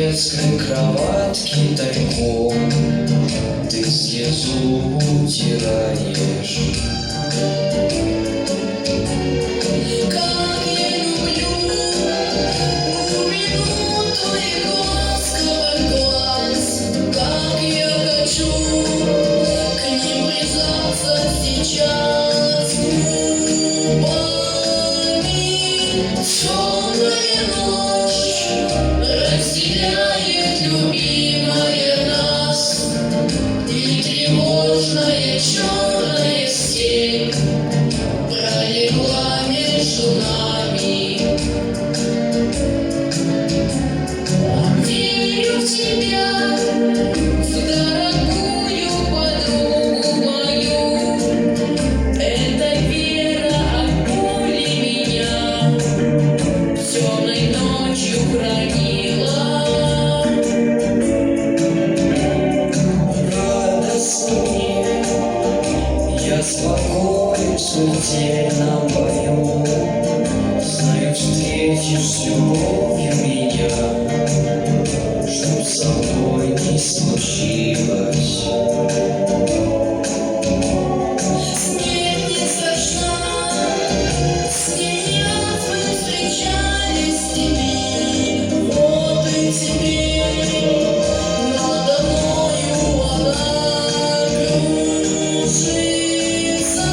детской кроватке тайком ты слезу утираешь. Как я люблю минуту его ласковых глаз, как я хочу к ним прижаться сейчас губами. Темная ночь разделяет любимая нас, и тревожная черная степь пролегла между нами. Верю в тебя, в дорогую подругу мою. Эта вера обули меня, темной ночью хранила. Радостно мне, я спокоен в смертельном бою. Знаю, встретишь с любовью меня, чтоб со мной не случилось. Смерть не страшна, с ней мы встречались теперь. Вот и теперь надо мною она кружится.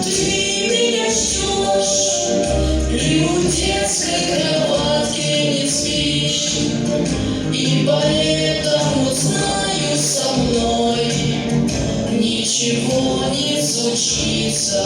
Ты меня ждешь, и у детской кроватки не спишь, и поэтому знаю, со мной ничего не случится.